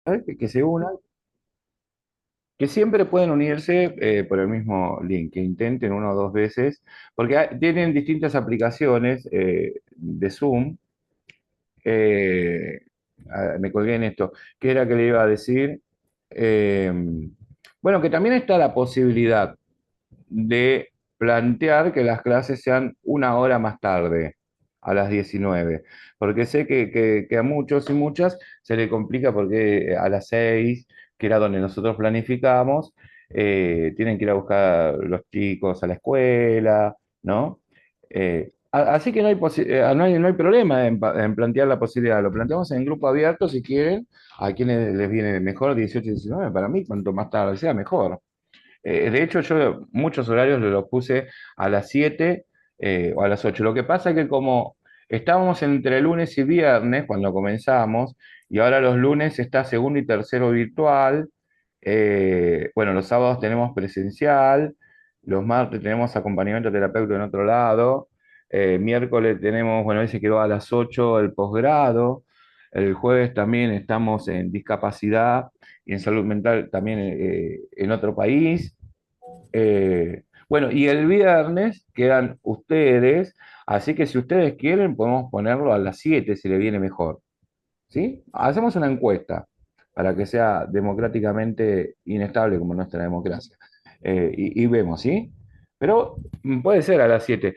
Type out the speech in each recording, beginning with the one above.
¿sabes? Que se unan, que siempre pueden unirse por el mismo link, que intenten una o dos veces, porque tienen distintas aplicaciones de Zoom. eh, Me colgué en esto. ¿Qué era que le iba a decir? Eh, bueno, que también está la posibilidad de plantear que las clases sean una hora más tarde, a las 19, porque sé que a muchos y muchas se le complica porque a las 6, que era donde nosotros planificamos, tienen que ir a buscar los chicos a la escuela, ¿no? Así que no hay problema en plantear la posibilidad. Lo planteamos en grupo abierto si quieren, a quienes les viene mejor 18 y 19. Para mí, cuanto más tarde sea, mejor. De hecho, yo muchos horarios los puse a las 7 o a las 8. Lo que pasa es que como estábamos entre lunes y viernes cuando comenzamos, y ahora los lunes está segundo y tercero virtual, bueno, los sábados tenemos presencial, los martes tenemos acompañamiento terapéutico en otro lado, miércoles tenemos, bueno, hoy se quedó a las 8 el posgrado, el jueves también estamos en discapacidad y en salud mental también en otro país. Bueno, y el viernes quedan ustedes, así que si ustedes quieren podemos ponerlo a las 7 si le viene mejor, ¿sí? Hacemos una encuesta para que sea democráticamente inestable como nuestra democracia. Y vemos, ¿sí? Pero puede ser a las 7.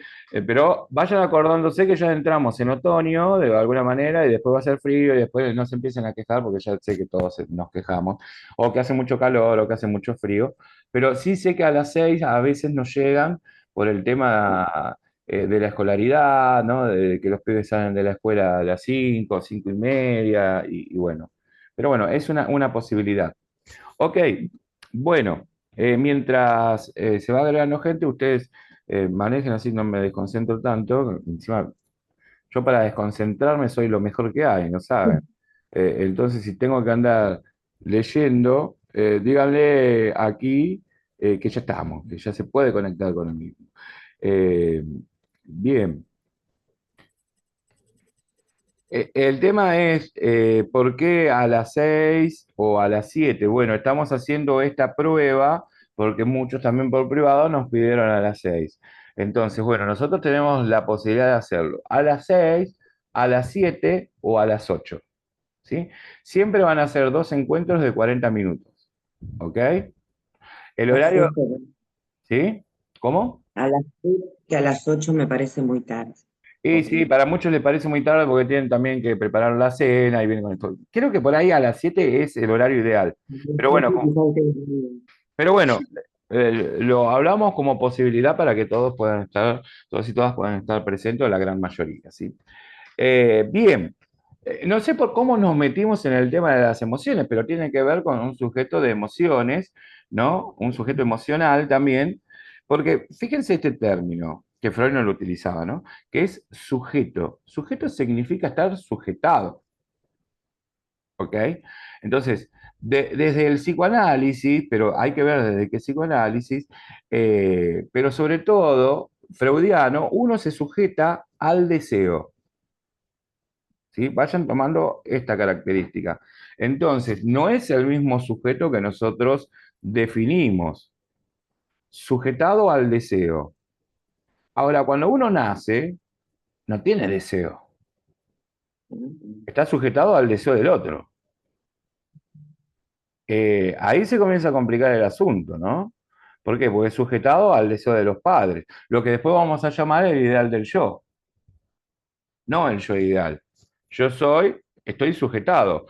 Pero vayan acordándose que ya entramos en otoño de alguna manera y después va a ser frío y después no se empiecen a quejar porque ya sé que todos nos quejamos, o que hace mucho calor o que hace mucho frío, pero sí sé que a las 6 a veces nos llegan por el tema de la escolaridad, ¿no? De que los pibes salen de la escuela a las 5, 5 y media, y bueno. Pero bueno, es una posibilidad. Ok, bueno, mientras se va agregando gente, ustedes manejen así, no me desconcentro tanto. Encima, yo para desconcentrarme soy lo mejor que hay, ¿no saben? Entonces, si tengo que andar leyendo, díganle aquí que ya estamos, que ya se puede conectar con el mismo. Eh, Bien. El tema es, ¿por qué a las 6 o a las 7? Bueno, estamos haciendo esta prueba porque muchos también por privado nos pidieron a las 6. Entonces, bueno, nosotros tenemos la posibilidad de hacerlo a las 6, a las 7 o a las 8, ¿sí? Siempre van a ser dos encuentros de 40 minutos, ¿ok? El horario, Perfecto. ¿sí? ¿Cómo? A las 6, que a las 8 me parece muy tarde. Y sí, para muchos les parece muy tarde porque tienen también que preparar la cena y vienen con esto. Creo que por ahí a las 7 es el horario ideal. Pero bueno, pero bueno, lo hablamos como posibilidad para que todos puedan estar, todos y todas puedan estar presentes, la gran mayoría, ¿sí? Bien, no sé por cómo nos metimos en el tema de las emociones, pero tiene que ver con un sujeto de emociones, ¿no? Un sujeto emocional también, porque fíjense este término que Freud no lo utilizaba, ¿no? Que es sujeto. Sujeto significa estar sujetado, ¿ok? Entonces, desde el psicoanálisis, pero hay que ver desde qué psicoanálisis, pero sobre todo, freudiano, uno se sujeta al deseo. ¿Sí? Vayan tomando esta característica. Entonces, no es el mismo sujeto que nosotros definimos, sujetado al deseo. Ahora, cuando uno nace, no tiene deseo, está sujetado al deseo del otro. Ahí se comienza a complicar el asunto, ¿no? ¿Por qué? Porque es sujetado al deseo de los padres, lo que después vamos a llamar el ideal del yo, no el yo ideal. Yo soy, estoy sujetado.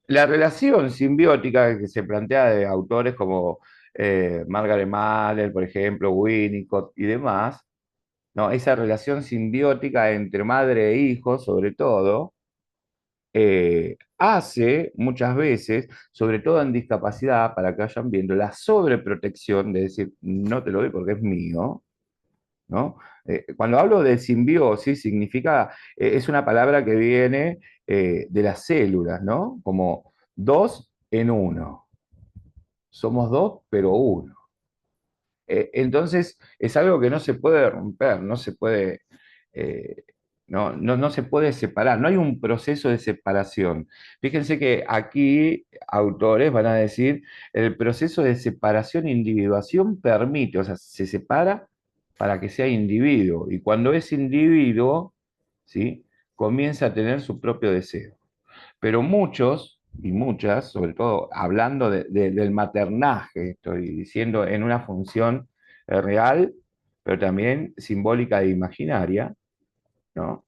La relación simbiótica que se plantea de autores como Margaret Mahler, por ejemplo, Winnicott y demás, ¿no? Esa relación simbiótica entre madre e hijo, sobre todo, hace muchas veces, sobre todo en discapacidad, para que vayan viendo, la sobreprotección de decir, no te lo doy porque es mío, ¿no? Cuando hablo de simbiosis, significa, es una palabra que viene de las células, ¿no? Como dos en uno. Somos dos, pero uno. Entonces, es algo que no se puede romper, no se puede. No se puede separar, no hay un proceso de separación. Fíjense que aquí autores van a decir, el proceso de separación e individuación permite, o sea, se separa para que sea individuo, y cuando es individuo, ¿sí? Comienza a tener su propio deseo. Pero muchos y muchas, sobre todo hablando del maternaje, estoy diciendo en una función real, pero también simbólica e imaginaria, ¿no?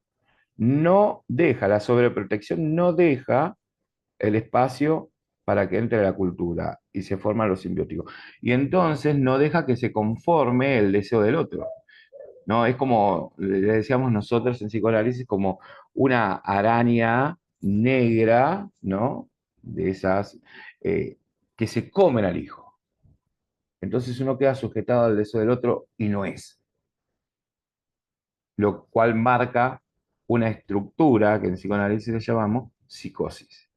No deja, la sobreprotección no deja el espacio para que entre la cultura y se forman los simbióticos. Y entonces no deja que se conforme el deseo del otro, ¿no? Es como le decíamos nosotros en psicoanálisis, como una araña negra, ¿no? De esas que se comen al hijo. Entonces uno queda sujetado al deseo del otro y no es, lo cual marca una estructura que en psicoanálisis le llamamos psicosis.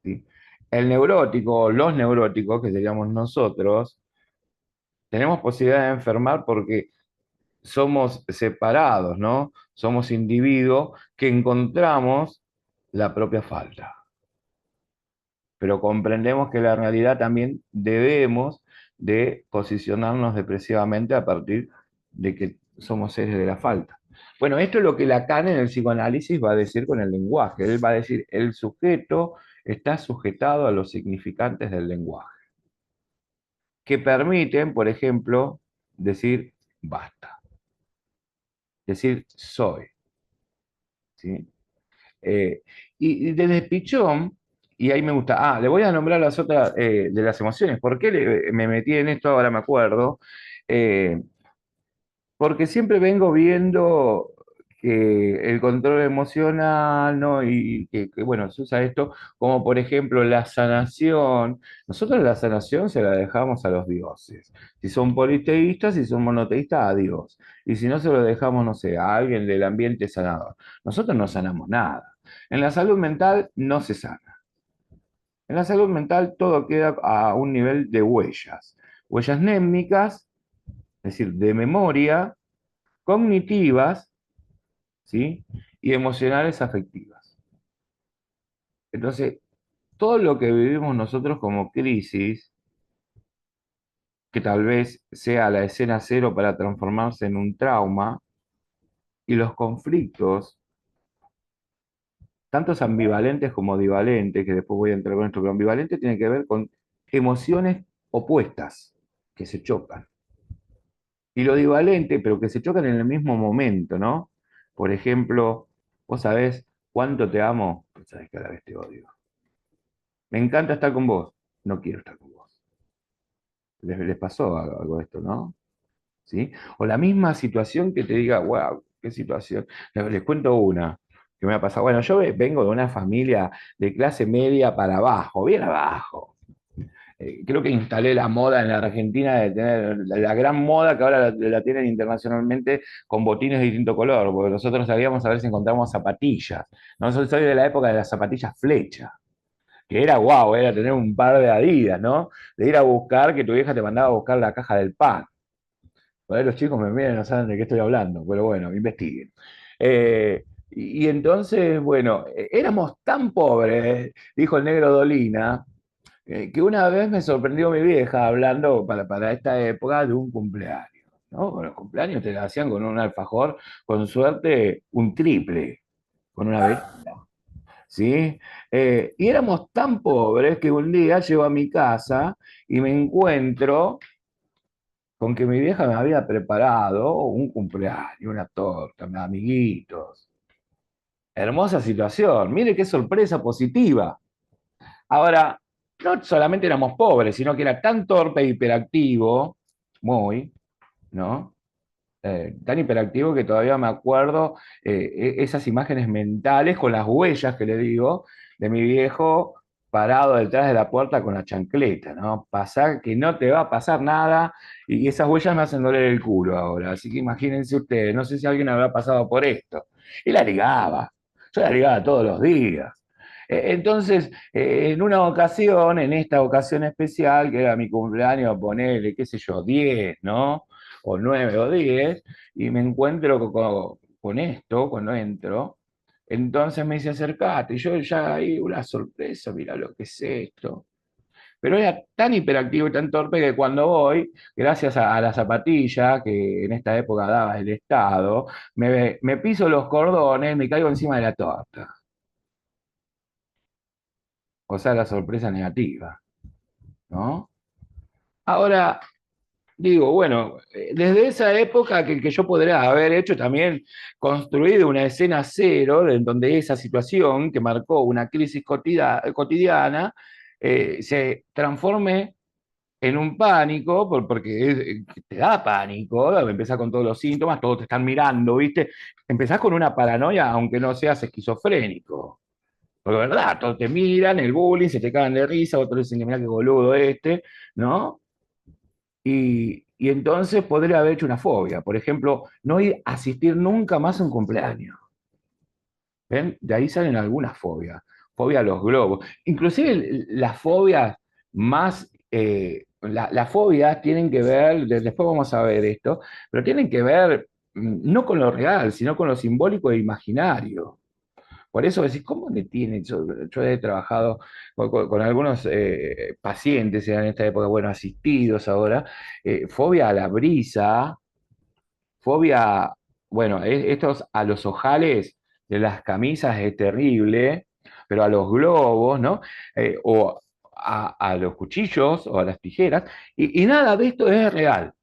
¿Sí? El neurótico, los neuróticos, que seríamos nosotros, tenemos posibilidad de enfermar porque somos separados, ¿no? Somos individuos que encontramos la propia falta. Pero comprendemos que la realidad también debemos de posicionarnos depresivamente a partir de que somos seres de la falta. Bueno, esto es lo que Lacan en el psicoanálisis va a decir con el lenguaje. Él va a decir, el sujeto está sujetado a los significantes del lenguaje, que permiten, por ejemplo, decir basta, decir soy, ¿sí? Eh, y desde Pichón, y ahí me gusta, le voy a nombrar las otras de las emociones. ¿Por qué me metí en esto? Ahora me acuerdo. Eh, Porque siempre vengo viendo que el control emocional, ¿no? Y bueno, se usa esto como, por ejemplo, la sanación. Nosotros la sanación se la dejamos a los dioses. Si son politeístas, si son monoteístas, a Dios. Y si no, se lo dejamos, no sé, a alguien del ambiente sanador. Nosotros no sanamos nada. En la salud mental no se sana. En la salud mental todo queda a un nivel de huellas. Huellas mnémicas, es decir, de memoria, cognitivas, ¿sí? Y emocionales afectivas. Entonces, todo lo que vivimos nosotros como crisis, que tal vez sea la escena cero para transformarse en un trauma, y los conflictos, tantos ambivalentes como divalentes, que después voy a entrar con esto, pero ambivalente tiene que ver con emociones opuestas que se chocan. Y lo divalente, pero que se chocan en el mismo momento, ¿no? Por ejemplo, vos sabés cuánto te amo, pues sabés que a la vez te odio. Me encanta estar con vos, no quiero estar con vos. Les pasó algo de esto, ¿no? ¿Sí? O la misma situación que te diga, wow, qué situación. Les cuento una que me ha pasado. Bueno, yo vengo de una familia de clase media para abajo, bien abajo. Creo que instalé la moda en la Argentina de tener la gran moda que ahora la tienen internacionalmente con botines de distinto color, porque nosotros sabíamos a ver si encontramos zapatillas. No soy de la época de las zapatillas flecha, que era guau, era tener un par de Adidas, ¿no? De ir a buscar, que tu vieja te mandaba a buscar la caja del pan. Por ahí los chicos me miran y no saben de qué estoy hablando, pero bueno, investiguen. Y entonces, bueno, éramos tan pobres, dijo el negro Dolina, que una vez me sorprendió mi vieja hablando para esta época de un cumpleaños, ¿no? Bueno, los cumpleaños te lo hacían con un alfajor, con suerte, un triple, con una vez. ¿Sí? Y éramos tan pobres que un día llego a mi casa y me encuentro con que mi vieja me había preparado un cumpleaños, una torta, amiguitos. Hermosa situación, mire qué sorpresa positiva. Ahora, no solamente éramos pobres, sino que era tan torpe e hiperactivo, muy, ¿no? Tan hiperactivo que todavía me acuerdo esas imágenes mentales con las huellas que le digo de mi viejo parado detrás de la puerta con la chancleta, ¿no? Pasar que no te va a pasar nada y esas huellas me hacen doler el culo ahora, así que imagínense ustedes, no sé si alguien habrá pasado por esto. Y la ligaba, yo la ligaba todos los días. Entonces, en una ocasión, en esta ocasión especial, que era mi cumpleaños, ponele, qué sé yo, 10, ¿no? O 9 o 10 y me encuentro con esto cuando entro. Entonces me dice, acercate, y yo ya ahí, una sorpresa, mira lo que es esto. Pero era tan hiperactivo y tan torpe que cuando voy, gracias a la zapatilla que en esta época daba el Estado, me piso los cordones, me caigo encima de la torta. O sea, la sorpresa negativa, ¿no? Ahora, digo, bueno, desde esa época que yo podría haber hecho también construido una escena cero, en donde esa situación que marcó una crisis cotidiana se transforme en un pánico, porque te da pánico, empezás con todos los síntomas, todos te están mirando, ¿viste? Empezás con una paranoia, aunque no seas esquizofrénico. Porque, ¿verdad? Todos te miran, el bullying, se te cagan de risa, otros dicen que mira qué boludo este, ¿no? Y entonces podría haber hecho una fobia. Por ejemplo, no ir a asistir nunca más a un cumpleaños. ¿Ven? De ahí salen algunas fobias. Fobia a los globos. Inclusive las fobias más... las fobias tienen que ver, después vamos a ver esto, pero tienen que ver no con lo real, sino con lo simbólico e imaginario. Por eso decís, ¿cómo le tiene? Yo he trabajado con algunos pacientes en esta época, bueno, asistidos ahora, fobia a la brisa, fobia, bueno, estos a los ojales de las camisas es terrible, pero a los globos, ¿no? O a los cuchillos o a las tijeras, y nada de esto es real.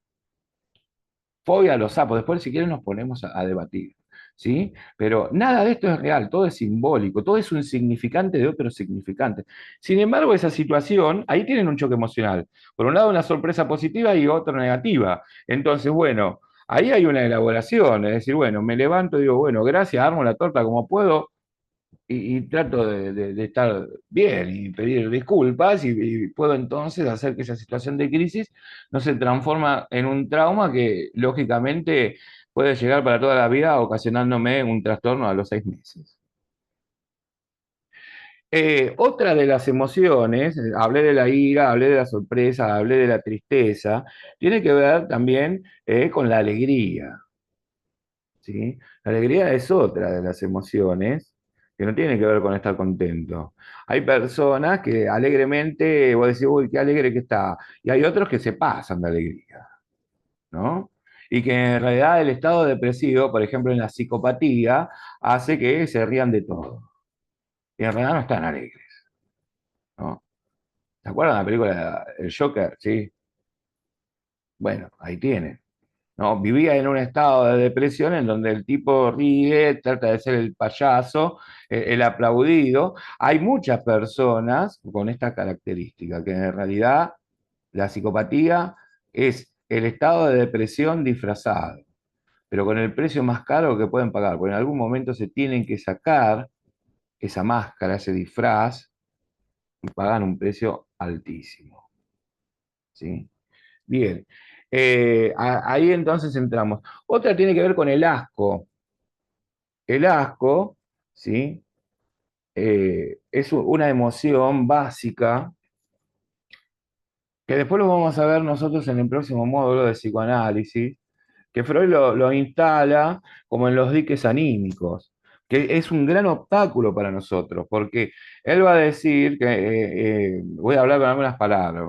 Fobia a los sapos, después si quieren nos ponemos a debatir, ¿sí? Pero nada de esto es real, todo es simbólico, todo es un significante de otro significante. Sin embargo, esa situación, ahí tienen un choque emocional. Por un lado, una sorpresa positiva y otra negativa. Entonces, bueno, ahí hay una elaboración, es decir, bueno, me levanto y digo, bueno, gracias, armo la torta como puedo, y trato de estar bien y pedir disculpas y puedo entonces hacer que esa situación de crisis no se transforma en un trauma que lógicamente puede llegar para toda la vida ocasionándome un trastorno a los 6 meses. Otra de las emociones, hablé de la ira, hablé de la sorpresa, hablé de la tristeza, tiene que ver también con la alegría. ¿Sí? La alegría es otra de las emociones que no tiene que ver con estar contento. Hay personas que alegremente, vos decís, uy, qué alegre que está, y hay otros que se pasan de alegría, ¿no? Y que en realidad el estado depresivo, por ejemplo, en la psicopatía, hace que se rían de todo. Y en realidad no están alegres, ¿no? ¿Se acuerdan de la película El Joker? Sí. Bueno, ahí tiene. ¿No? Vivía en un estado de depresión en donde el tipo ríe, trata de ser el payaso, el aplaudido. Hay muchas personas con esta característica, que en realidad la psicopatía es el estado de depresión disfrazado, pero con el precio más caro que pueden pagar, porque en algún momento se tienen que sacar esa máscara, ese disfraz, y pagan un precio altísimo. ¿Sí? Bien, ahí entonces entramos. Otra tiene que ver con el asco. El asco, ¿sí? Es una emoción básica que después lo vamos a ver nosotros en el próximo módulo de psicoanálisis, que Freud lo instala como en los diques anímicos, que es un gran obstáculo para nosotros, porque él va a decir que, voy a hablar con algunas palabras,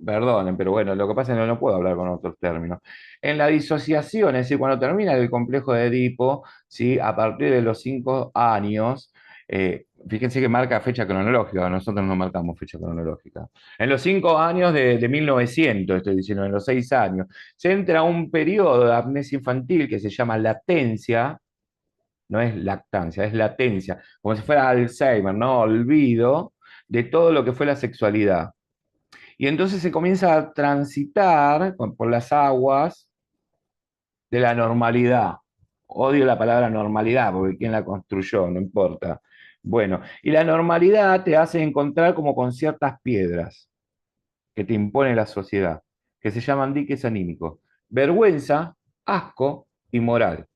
perdonen, pero bueno, lo que pasa es que no puedo hablar con otros términos. En la disociación, es decir, cuando termina el complejo de Edipo, ¿sí? A partir de los 5 años, fíjense que marca fecha cronológica, nosotros no marcamos fecha cronológica. En los 5 años de 1900, estoy diciendo, en los 6 años, se entra un periodo de amnesia infantil que se llama latencia, no es lactancia, es latencia, como si fuera Alzheimer, ¿no? Olvido de todo lo que fue la sexualidad. Y entonces se comienza a transitar por las aguas de la normalidad. Odio la palabra normalidad, porque quién la construyó, no importa. Bueno, y la normalidad te hace encontrar como con ciertas piedras que te impone la sociedad, que se llaman diques anímicos. Vergüenza, asco y moral.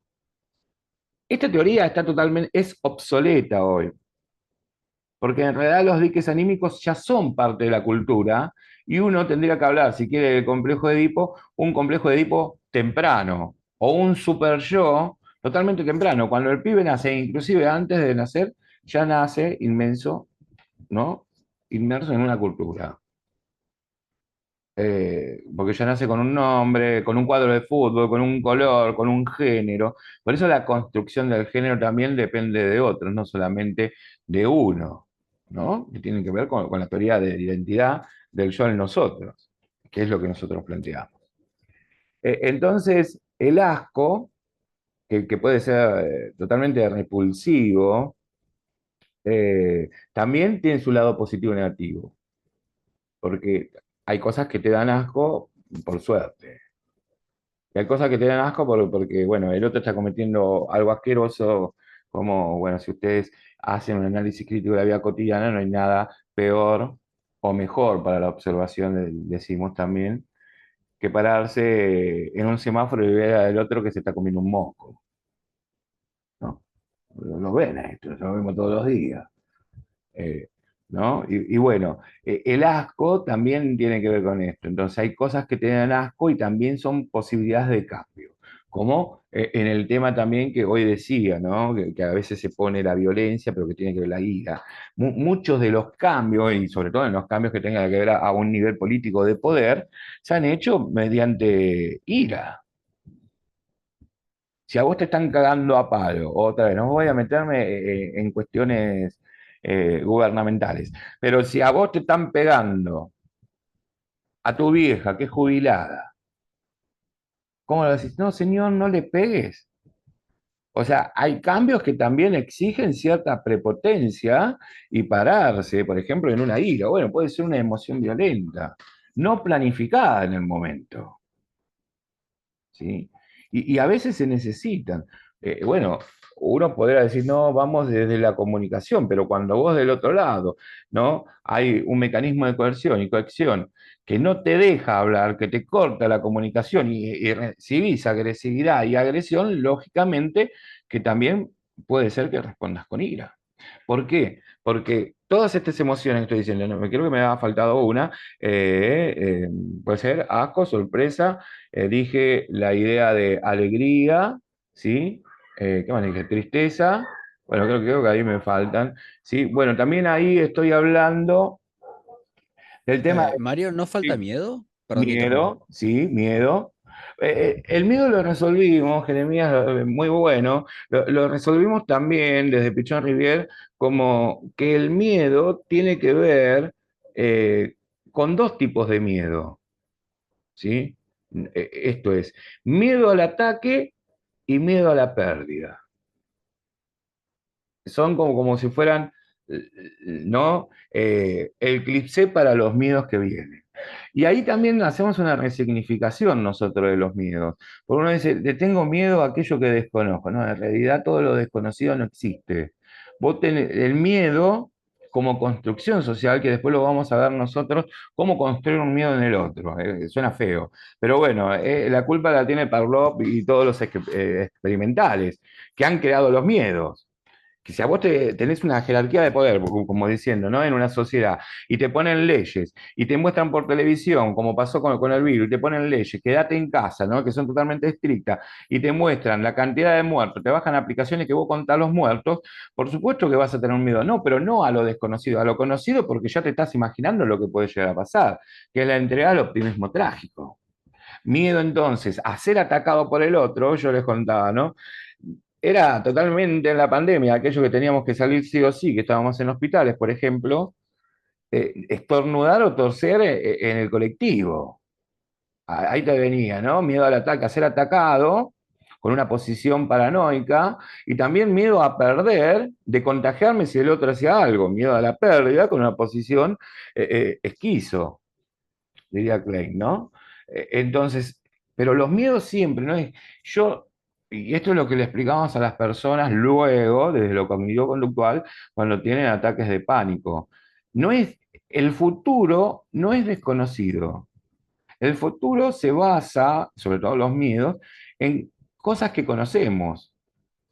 Esta teoría está totalmente, es obsoleta hoy, porque en realidad los diques anímicos ya son parte de la cultura y uno tendría que hablar, si quiere, del complejo de Edipo, un complejo de Edipo temprano o un super yo, totalmente temprano. Cuando el pibe nace, inclusive antes de nacer, ya nace inmenso, ¿no? Inmerso en una cultura. Porque ya nace con un nombre, con un cuadro de fútbol, con un color, con un género. Por eso la construcción del género también depende de otros, no solamente de uno, ¿no? Que tiene que ver con la teoría de identidad del yo en nosotros, que es lo que nosotros planteamos. Entonces, el asco, que puede ser totalmente repulsivo, también tiene su lado positivo y negativo, porque hay cosas que te dan asco por suerte. Y hay cosas que te dan asco porque, bueno, el otro está cometiendo algo asqueroso, como, bueno, si ustedes hacen un análisis crítico de la vida cotidiana, no hay nada peor o mejor para la observación, decimos también, que pararse en un semáforo y ver al otro que se está comiendo un moco, ¿no? Lo ven esto, lo vemos todos los días. Eh, ¿No? Y bueno, el asco también tiene que ver con esto. Entonces hay cosas que te dan asco y también son posibilidades de cambio. Como en el tema también que hoy decía, ¿no? Que a veces se pone la violencia, pero que tiene que ver la ira. Muchos de los cambios, y sobre todo en los cambios que tengan que ver a un nivel político de poder, se han hecho mediante ira. Si a vos te están cagando a palo, otra vez, no voy a meterme en cuestiones gubernamentales, pero si a vos te están pegando a tu vieja que es jubilada, ¿cómo le decís? No, señor, no le pegues. O sea, hay cambios que también exigen cierta prepotencia y pararse, por ejemplo, en una ira. Bueno, puede ser una emoción violenta, no planificada en el momento. ¿Sí? Y a veces se necesitan. Bueno, uno podrá decir, no, vamos desde la comunicación, pero cuando vos del otro lado, ¿no? Hay un mecanismo de coerción y coacción que no te deja hablar, que te corta la comunicación y recibís agresividad y agresión, lógicamente que también puede ser que respondas con ira. ¿Por qué? Porque todas estas emociones que estoy diciendo, no, creo que me ha faltado una, eh, eh, puede ser asco, sorpresa, dije la idea de alegría, ¿sí? ¿Qué más dije? Tristeza. Bueno, creo que ahí me faltan. Sí, bueno, también ahí estoy hablando del tema Mario, ¿no falta de miedo? Perdón que interrumpa. miedo, sí, miedo. El miedo lo resolvimos, Jeremías, muy bueno. Lo resolvimos también desde Pichón Rivier como que el miedo tiene que ver con dos tipos de miedo. ¿Sí? Esto es, miedo al ataque y miedo a la pérdida. Son como si fueran, ¿no? El cliché para los miedos que vienen. Y ahí también hacemos una resignificación nosotros de los miedos. Porque uno dice, le tengo miedo a aquello que desconozco. No, en realidad todo lo desconocido no existe. Vos tenés el miedo como construcción social, que después lo vamos a ver nosotros, cómo construir un miedo en el otro. Suena feo. Pero bueno, la culpa la tiene Pavlov y todos los experimentales que han creado los miedos que si a vos tenés una jerarquía de poder, como diciendo, ¿no? En una sociedad, y te ponen leyes, y te muestran por televisión, como pasó con el virus, y te ponen leyes, quédate en casa, ¿no? Que son totalmente estrictas, y te muestran la cantidad de muertos, te bajan aplicaciones que vos contás los muertos, por supuesto que vas a tener un miedo, no, pero no a lo desconocido, a lo conocido porque ya te estás imaginando lo que puede llegar a pasar, que es la entrega al optimismo trágico. Miedo entonces a ser atacado por el otro, yo les contaba, ¿no? Era totalmente en la pandemia, aquello que teníamos que salir sí o sí, que estábamos en hospitales, por ejemplo, estornudar o torcer en el colectivo. Ahí te venía, ¿no? Miedo al ataque, a ser atacado, con una posición paranoica, y también miedo a perder, de contagiarme si el otro hacía algo, miedo a la pérdida, con una posición esquizo, diría Klein, ¿no? Entonces, pero los miedos siempre, ¿no? Yo, y esto es lo que le explicamos a las personas luego, desde lo cognitivo-conductual, cuando tienen ataques de pánico. No es, el futuro no es desconocido. El futuro se basa, sobre todo los miedos, en cosas que conocemos.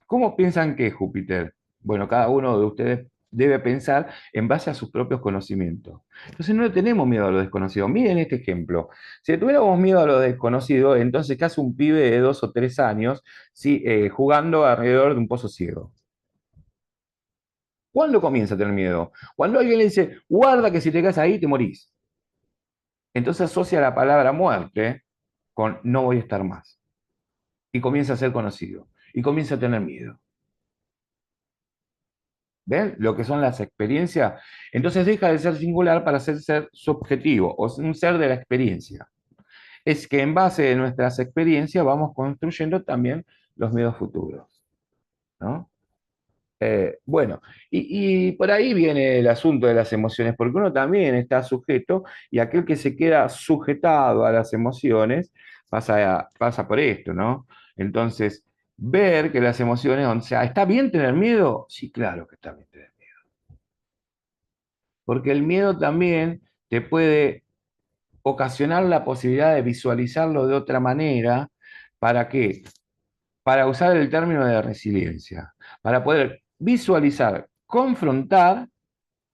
¿Cómo piensan que es Júpiter? Bueno, cada uno de ustedes debe pensar en base a sus propios conocimientos. Entonces no le tenemos miedo a lo desconocido. Miren este ejemplo. Si le tuviéramos miedo a lo desconocido, entonces ¿qué hace un pibe de 2 o 3 años, ¿sí? Jugando alrededor de un pozo ciego? ¿Cuándo comienza a tener miedo? Cuando alguien le dice, guarda que si te quedas ahí te morís. Entonces asocia la palabra muerte con no voy a estar más. Y comienza a ser conocido. Y comienza a tener miedo. ¿Ven? Lo que son las experiencias. Entonces deja de ser singular para ser subjetivo, o un ser de la experiencia. Es que en base a nuestras experiencias vamos construyendo también los miedos futuros, ¿no? Bueno, y por ahí viene el asunto de las emociones, porque uno también está sujeto y aquel que se queda sujetado a las emociones pasa por esto, ¿no? Entonces, ver que las emociones, o sea, ¿está bien tener miedo? Sí, claro que está bien tener miedo. Porque el miedo también te puede ocasionar la posibilidad de visualizarlo de otra manera. ¿Para qué? Para usar el término de resiliencia, para poder visualizar, confrontar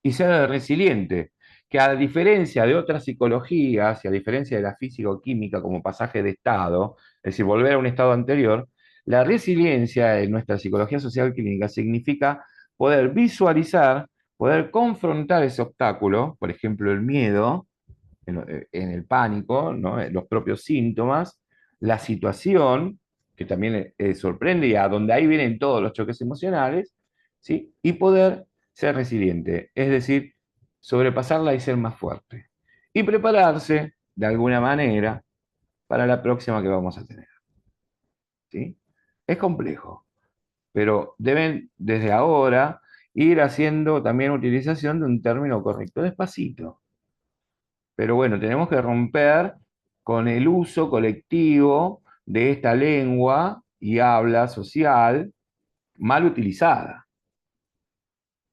y ser resiliente, que a diferencia de otras psicologías y a diferencia de la físico-química como pasaje de estado, es decir, volver a un estado anterior, la resiliencia en nuestra psicología social clínica significa poder visualizar, poder confrontar ese obstáculo, por ejemplo, el miedo, en el pánico, ¿no? Los propios síntomas, la situación, que también sorprende y a donde ahí vienen todos los choques emocionales, ¿sí? Y poder ser resiliente, es decir, sobrepasarla y ser más fuerte. Y prepararse, de alguna manera, para la próxima que vamos a tener. ¿Sí? Es complejo, pero deben desde ahora ir haciendo también utilización de un término correcto, despacito. Pero bueno, tenemos que romper con el uso colectivo de esta lengua y habla social mal utilizada,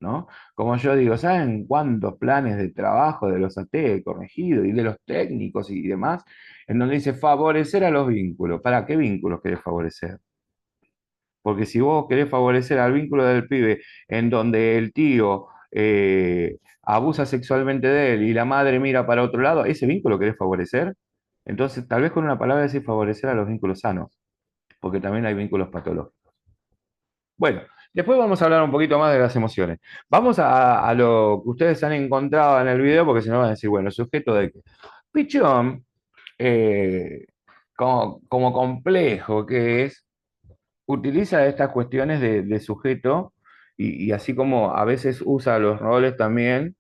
¿no? Como yo digo, ¿saben cuántos planes de trabajo de los AT corregido y de los técnicos y demás? En donde dice favorecer a los vínculos. ¿Para qué vínculos querés favorecer? Porque si vos querés favorecer al vínculo del pibe en donde el tío abusa sexualmente de él y la madre mira para otro lado, ¿ese vínculo querés favorecer? Entonces, tal vez con una palabra decir favorecer a los vínculos sanos, porque también hay vínculos patológicos. Bueno, después vamos a hablar un poquito más de las emociones. Vamos a lo que ustedes han encontrado en el video, porque si no van a decir, bueno, sujeto de qué. Pichón, eh, como complejo que es, utiliza estas cuestiones de sujeto y así como a veces usa los roles también,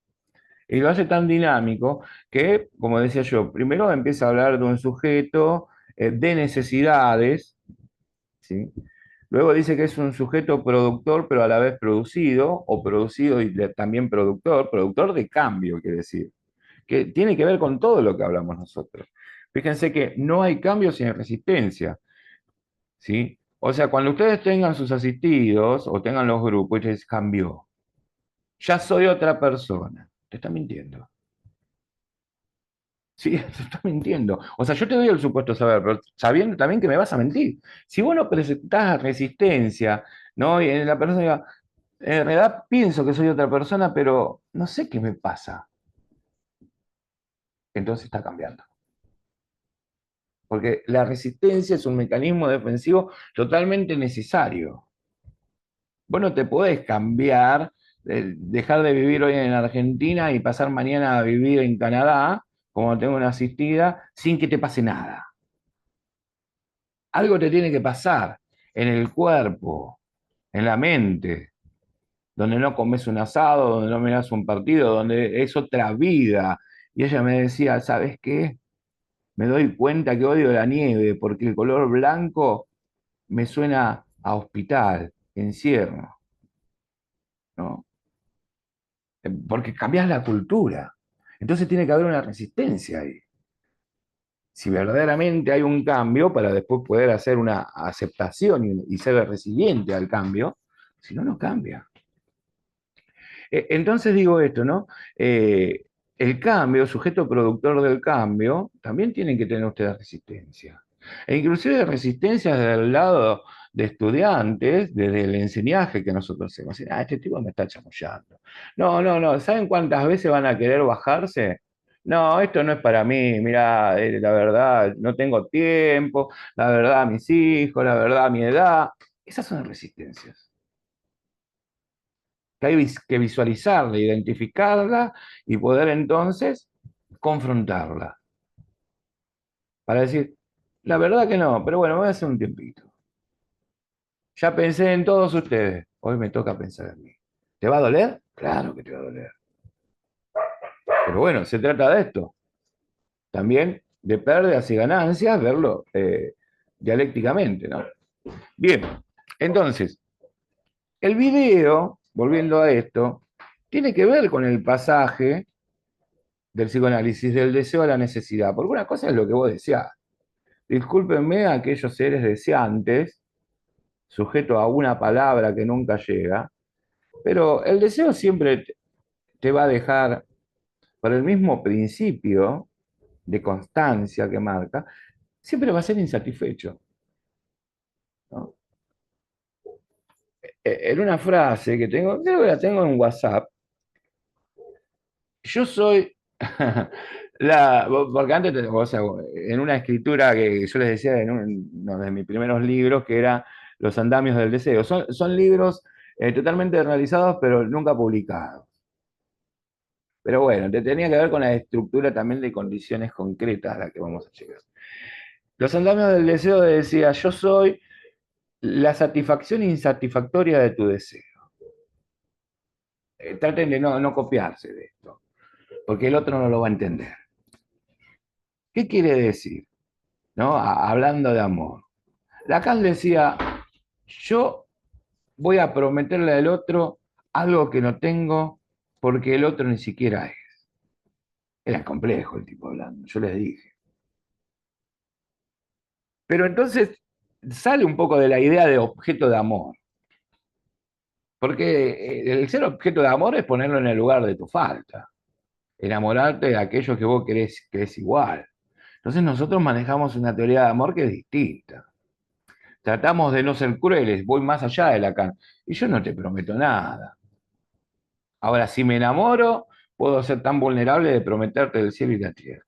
y lo hace tan dinámico que, como decía yo, primero empieza a hablar de un sujeto de necesidades, ¿sí? Luego dice que es un sujeto productor, pero a la vez producido, o producido y también productor, productor de cambio, quiere decir, que tiene que ver con todo lo que hablamos nosotros. Fíjense que no hay cambio sin resistencia. ¿Sí? O sea, cuando ustedes tengan sus asistidos o tengan los grupos y te dicen, cambió, ya soy otra persona, te está mintiendo. Sí, te está mintiendo. O sea, yo te doy el supuesto saber, pero sabiendo también que me vas a mentir. Si vos no presentás resistencia, ¿no? Y la persona diga, en realidad pienso que soy otra persona, pero no sé qué me pasa. Entonces está cambiando. Porque la resistencia es un mecanismo defensivo totalmente necesario. Vos no te podés cambiar, dejar de vivir hoy en Argentina y pasar mañana a vivir en Canadá, como tengo una asistida, sin que te pase nada. Algo te tiene que pasar en el cuerpo, en la mente, donde no comes un asado, donde no miras un partido, donde es otra vida. Y ella me decía, ¿sabes qué? Me doy cuenta que odio la nieve porque el color blanco me suena a hospital, encierro, ¿no? Porque cambias la cultura. Entonces tiene que haber una resistencia ahí. Si verdaderamente hay un cambio para después poder hacer una aceptación y ser resiliente al cambio, si no, no cambia. Entonces digo esto, ¿no? El cambio, sujeto productor del cambio, también tienen que tener ustedes resistencia. E inclusive resistencia desde el lado de estudiantes desde el enseñaje que nosotros hacemos. Este tipo me está chamullando. No, no, no. ¿Saben cuántas veces van a querer bajarse? No, esto no es para mí. Mira, la verdad, no tengo tiempo. La verdad, mis hijos. La verdad, mi edad. Esas son resistencias. Que hay que visualizarla, identificarla y poder entonces confrontarla. Para decir, la verdad que no, pero bueno, voy a hacer un tiempito. Ya pensé en todos ustedes, hoy me toca pensar en mí. ¿Te va a doler? Claro que te va a doler. Pero bueno, se trata de esto. También de pérdidas y ganancias, verlo dialécticamente, ¿no? Bien, entonces, el video, volviendo a esto, tiene que ver con el pasaje del psicoanálisis del deseo a la necesidad, porque una cosa es lo que vos decías. Discúlpenme a aquellos seres deseantes, sujetos a una palabra que nunca llega, pero el deseo siempre te va a dejar, por el mismo principio de constancia que marca, siempre va a ser insatisfecho, ¿no? En una frase que tengo, creo que la tengo en WhatsApp, yo soy porque antes, o sea, en una escritura que yo les decía en uno de mis primeros libros, que era Los andamios del deseo, son libros totalmente realizados, pero nunca publicados. Pero bueno, tenía que ver con la estructura también de condiciones concretas a las que vamos a llegar. Los andamios del deseo decía, yo soy la satisfacción insatisfactoria de tu deseo. Traten de no copiarse de esto, porque el otro no lo va a entender. ¿Qué quiere decir? ¿No? Hablando de amor. Lacan decía, yo voy a prometerle al otro algo que no tengo porque el otro ni siquiera es. Era complejo el tipo hablando, yo les dije. Pero entonces sale un poco de la idea de objeto de amor. Porque el ser objeto de amor es ponerlo en el lugar de tu falta. Enamorarte de aquello que vos querés que es igual. Entonces nosotros manejamos una teoría de amor que es distinta. Tratamos de no ser crueles, voy más allá de Lacan. Y yo no te prometo nada. Ahora, si me enamoro, puedo ser tan vulnerable de prometerte el cielo y la tierra.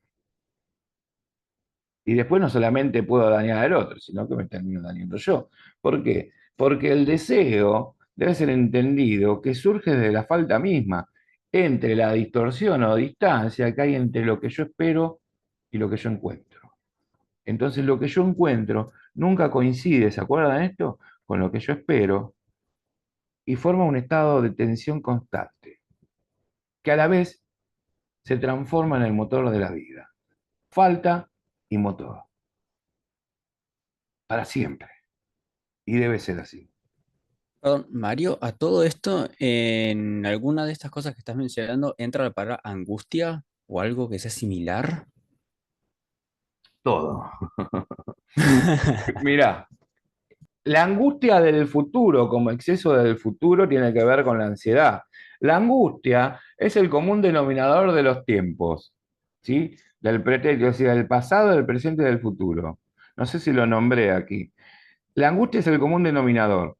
Y después no solamente puedo dañar al otro, sino que me termino dañando yo. ¿Por qué? Porque el deseo debe ser entendido que surge de la falta misma, entre la distorsión o distancia que hay entre lo que yo espero y lo que yo encuentro. Entonces lo que yo encuentro nunca coincide, ¿se acuerdan de esto? Con lo que yo espero y forma un estado de tensión constante, que a la vez se transforma en el motor de la vida. Falta y motor, para siempre. Y debe ser así. Perdón, Mario, a todo esto, en alguna de estas cosas que estás mencionando, ¿entra la palabra angustia o algo que sea similar? Todo. Mirá, la angustia del futuro, como exceso del futuro, tiene que ver con la ansiedad. La angustia es el común denominador de los tiempos, ¿sí? Del pretérito, o sea, del pasado, del presente y del futuro. No sé si lo nombré aquí. La angustia es el común denominador.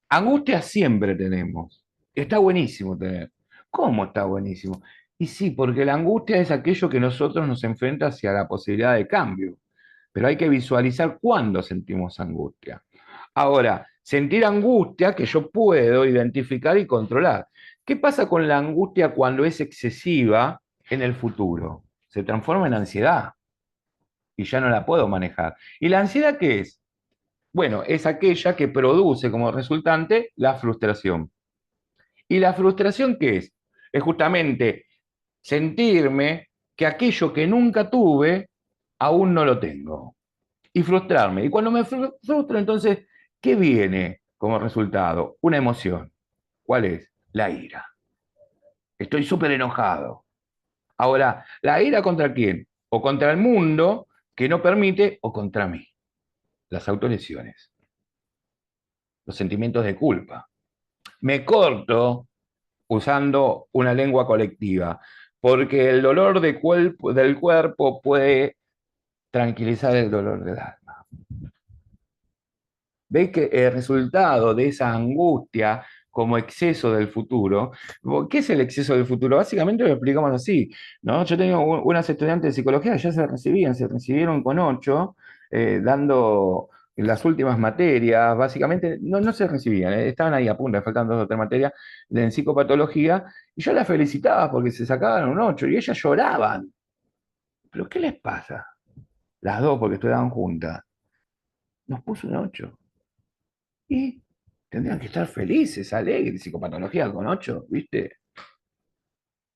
Angustia siempre tenemos. Está buenísimo tener. ¿Cómo está buenísimo? Y sí, porque la angustia es aquello que nosotros nos enfrenta hacia la posibilidad de cambio. Pero hay que visualizar cuándo sentimos angustia. Ahora, sentir angustia que yo puedo identificar y controlar. ¿Qué pasa con la angustia cuando es excesiva en el futuro? Se transforma en ansiedad y ya no la puedo manejar. ¿Y la ansiedad qué es? Bueno, es aquella que produce como resultante la frustración. ¿Y la frustración qué es? Es justamente sentirme que aquello que nunca tuve, aún no lo tengo. Y frustrarme. Y cuando me frustro, entonces, ¿qué viene como resultado? Una emoción. ¿Cuál es? La ira. Estoy súper enojado. Ahora, ¿la ira contra quién? O contra el mundo que no permite, o contra mí. Las autolesiones. Los sentimientos de culpa. Me corto usando una lengua colectiva, porque el dolor del cuerpo puede tranquilizar el dolor del alma. veis que el resultado de esa angustia como exceso del futuro, ¿qué es el exceso del futuro? Básicamente lo explicamos así, ¿no? Yo tengo unas estudiantes de psicología, ya se recibieron con 8, dando las últimas materias, básicamente, no se recibían, estaban ahí a punto, faltando 2 o 3 materias en psicopatología, y yo las felicitaba porque se sacaban un 8, y ellas lloraban. ¿Pero qué les pasa? Las dos, porque estudiaban juntas. Nos puso un 8. Y tendrían que estar felices, alegres, psicopatología con 8, ¿viste?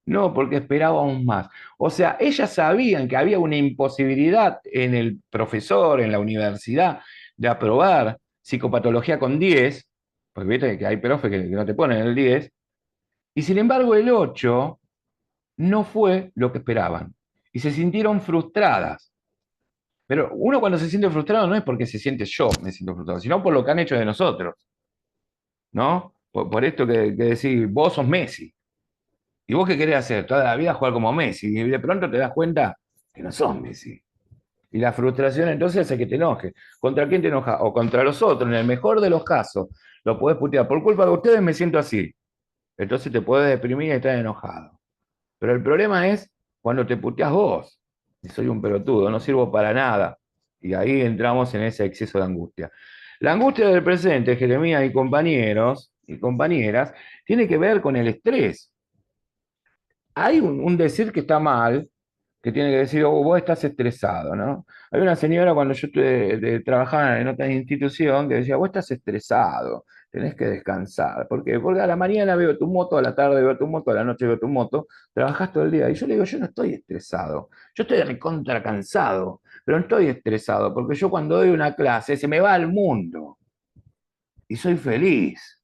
No, porque esperábamos más. O sea, ellas sabían que había una imposibilidad en el profesor, en la universidad, de aprobar psicopatología con 10, porque viste que hay profes que no te ponen el 10, y sin embargo el 8 no fue lo que esperaban. Y se sintieron frustradas. Pero uno cuando se siente frustrado no es porque se siente yo me siento frustrado, sino por lo que han hecho de nosotros, ¿no? Por esto que decís, vos sos Messi. ¿Y vos qué querés hacer? Toda la vida jugar como Messi. Y de pronto te das cuenta que no sos Messi. Y la frustración entonces hace que te enojes. ¿Contra quién te enojas? O contra los otros. En el mejor de los casos, lo podés putear. Por culpa de ustedes me siento así. Entonces te podés deprimir y estar enojado. Pero el problema es cuando te puteás vos. Y soy un pelotudo, no sirvo para nada. Y ahí entramos en ese exceso de angustia. La angustia del presente, Jeremías y compañeros y compañeras, tiene que ver con el estrés. Hay un decir que está mal, que tiene que decir, oh, vos estás estresado, ¿no? Hay una señora cuando yo trabajaba en otra institución que decía, vos estás estresado, tenés que descansar. ¿Por qué? Porque a la mañana veo tu moto, a la tarde veo tu moto, a la noche veo tu moto, trabajás todo el día. Y yo le digo, yo no estoy estresado, yo estoy recontra cansado, pero no estoy estresado, porque yo cuando doy una clase se me va al mundo y soy feliz.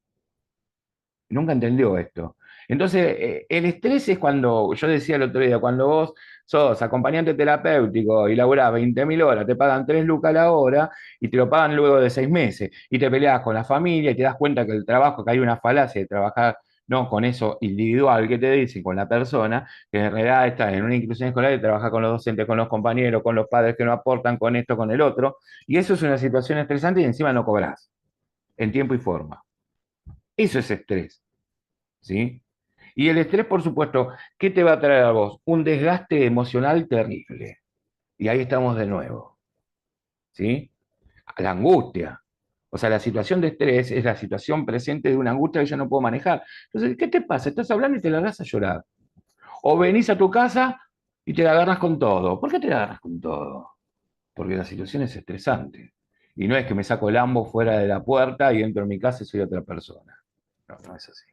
Nunca entendió esto. Entonces, el estrés es cuando, yo decía el otro día, cuando vos sos acompañante terapéutico y laburás 20.000 horas, te pagan 3 lucas la hora y te lo pagan luego de 6 meses, y te peleas con la familia y te das cuenta que el trabajo, que hay una falacia de trabajar no con eso individual que te dicen, con la persona, que en realidad está en una inclusión escolar y trabaja con los docentes, con los compañeros, con los padres que no aportan, con esto, con el otro, y eso es una situación estresante y encima no cobrás en tiempo y forma. Eso es estrés. ¿Sí? Y el estrés, por supuesto, ¿qué te va a traer a vos? Un desgaste emocional terrible. Y ahí estamos de nuevo, ¿sí? La angustia. O sea, la situación de estrés es la situación presente de una angustia que yo no puedo manejar. Entonces, ¿qué te pasa? Estás hablando y te largas a llorar. O venís a tu casa y te la agarras con todo. ¿Por qué te la agarras con todo? Porque la situación es estresante. Y no es que me saco el ambo fuera de la puerta y entro en mi casa y soy otra persona. No, no es así.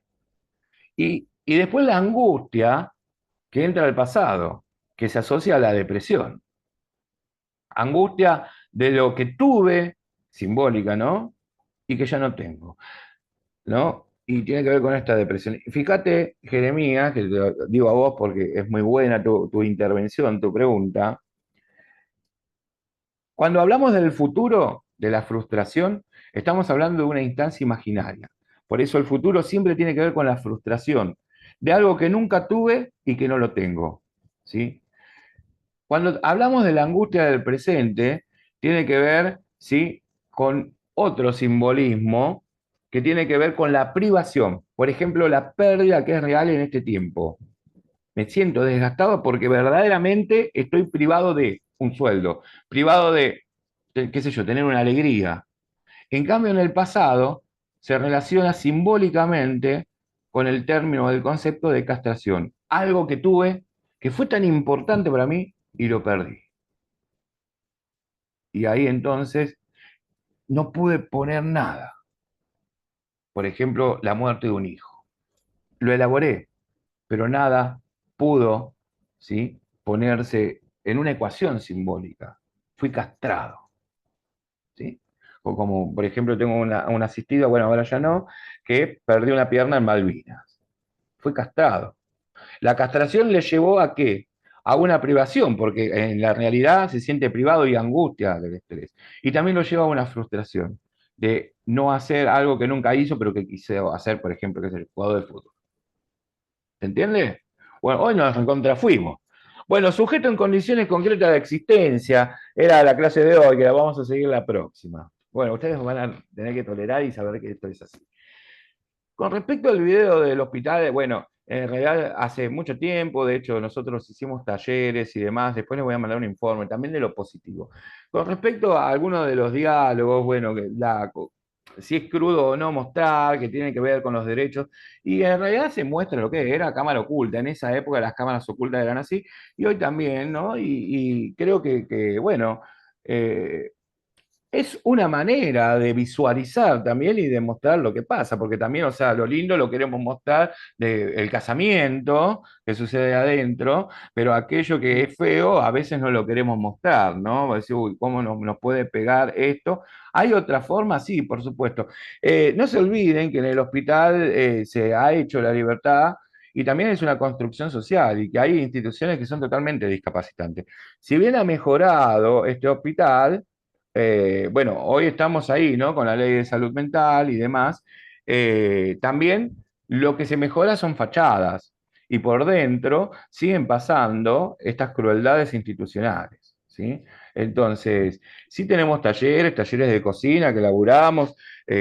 Y después la angustia que entra al pasado, que se asocia a la depresión. Angustia de lo que tuve, simbólica, ¿no? Y que ya no tengo, ¿no? Y tiene que ver con esta depresión. Fíjate, Jeremías, que te lo digo a vos porque es muy buena tu intervención, tu pregunta. Cuando hablamos del futuro, de la frustración, estamos hablando de una instancia imaginaria. Por eso el futuro siempre tiene que ver con la frustración de algo que nunca tuve y que no lo tengo, ¿sí? Cuando hablamos de la angustia del presente, tiene que ver, ¿sí?, con otro simbolismo que tiene que ver con la privación. Por ejemplo, la pérdida que es real en este tiempo. Me siento desgastado porque verdaderamente estoy privado de un sueldo, privado de, qué sé yo, tener una alegría. En cambio, en el pasado se relaciona simbólicamente con el término, del concepto de castración. Algo que tuve que fue tan importante para mí y lo perdí. Y ahí entonces no pude poner nada. Por ejemplo, la muerte de un hijo. Lo elaboré, pero nada pudo, ¿sí?, ponerse en una ecuación simbólica. Fui castrado, ¿sí? O como, por ejemplo, tengo una asistida, bueno, ahora ya no, que perdió una pierna en Malvinas. Fue castrado. La castración le llevó ¿a qué? A una privación, porque en la realidad se siente privado y angustia del estrés. Y también lo lleva a una frustración de no hacer algo que nunca hizo, pero que quiso hacer, por ejemplo, que es el jugador de fútbol. ¿Se entiende? Bueno, hoy nos recontrafuimos. Bueno, sujeto en condiciones concretas de existencia, era la clase de hoy, que la vamos a seguir la próxima. Bueno, ustedes van a tener que tolerar y saber que esto es así. Con respecto al video del hospital, bueno, en realidad hace mucho tiempo, de hecho nosotros hicimos talleres y demás, después les voy a mandar un informe también de lo positivo. Con respecto a algunos de los diálogos, bueno, si es crudo o no mostrar, que tiene que ver con los derechos, y en realidad se muestra lo que era cámara oculta, en esa época las cámaras ocultas eran así, y hoy también, ¿no? Y creo bueno, eh, es una manera de visualizar también y de mostrar lo que pasa, porque también, o sea, lo lindo lo queremos mostrar del casamiento que sucede adentro, pero aquello que es feo a veces no lo queremos mostrar, ¿no? Decir, uy, ¿cómo nos puede pegar esto? ¿Hay otra forma? Sí, por supuesto. No se olviden que en el hospital se ha hecho la libertad. Y también es una construcción social y que hay instituciones que son totalmente discapacitantes. Si bien ha mejorado este hospital, bueno, hoy estamos ahí, ¿no? Con la ley de salud mental y demás. También lo que se mejora son fachadas y por dentro siguen pasando estas crueldades institucionales, ¿sí? Entonces, sí tenemos talleres de cocina que laburamos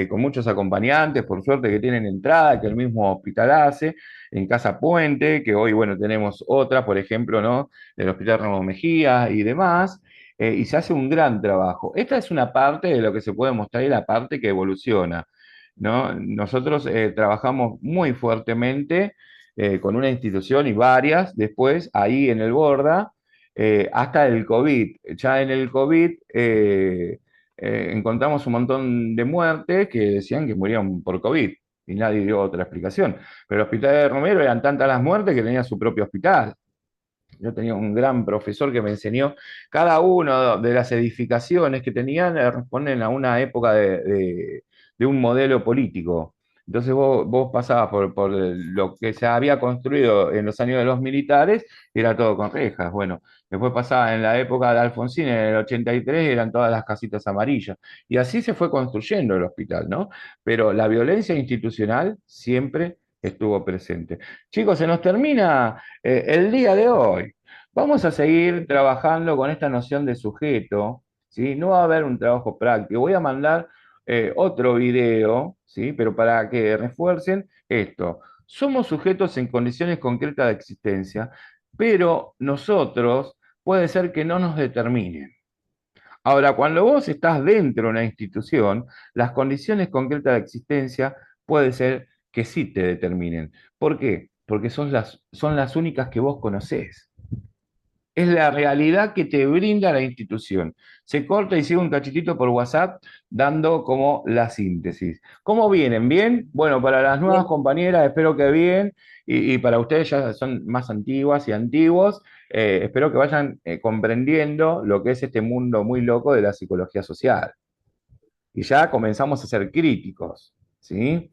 con muchos acompañantes, por suerte que tienen entrada, que el mismo hospital hace, en Casa Puente, que hoy, bueno, tenemos otra, por ejemplo, ¿no? Del Hospital Ramos Mejía y demás, y se hace un gran trabajo. Esta es una parte de lo que se puede mostrar y la parte que evoluciona, ¿no? Nosotros trabajamos muy fuertemente con una institución y varias después ahí en el Borda, hasta el COVID. Ya en el COVID encontramos un montón de muertes que decían que morían por COVID y nadie dio otra explicación. Pero el hospital de Romero eran tantas las muertes que tenía su propio hospital. Yo tenía un gran profesor que me enseñó, cada una de las edificaciones que tenían responden a una época de un modelo político. Entonces vos pasabas por lo que se había construido en los años de los militares, y era todo con rejas. Bueno, después pasaba en la época de Alfonsín, en el 83, eran todas las casitas amarillas. Y así se fue construyendo el hospital, ¿no? Pero la violencia institucional siempre estuvo presente. Chicos, se nos termina el día de hoy. Vamos a seguir trabajando con esta noción de sujeto, ¿sí? No va a haber un trabajo práctico. Voy a mandar otro video, ¿sí? Pero para que refuercen esto. Somos sujetos en condiciones concretas de existencia, pero nosotros puede ser que no nos determinen. Ahora, cuando vos estás dentro de una institución, las condiciones concretas de existencia puede ser que sí te determinen. ¿Por qué? Porque son las únicas que vos conocés. Es la realidad que te brinda la institución. Se corta y sigue un cachitito por WhatsApp dando como la síntesis. ¿Cómo vienen? ¿Bien? Bueno, para las nuevas Bien, compañeras espero que bien, y para ustedes ya son más antiguas y antiguos, espero que vayan comprendiendo lo que es este mundo muy loco de la psicología social. Y ya comenzamos a ser críticos, ¿sí?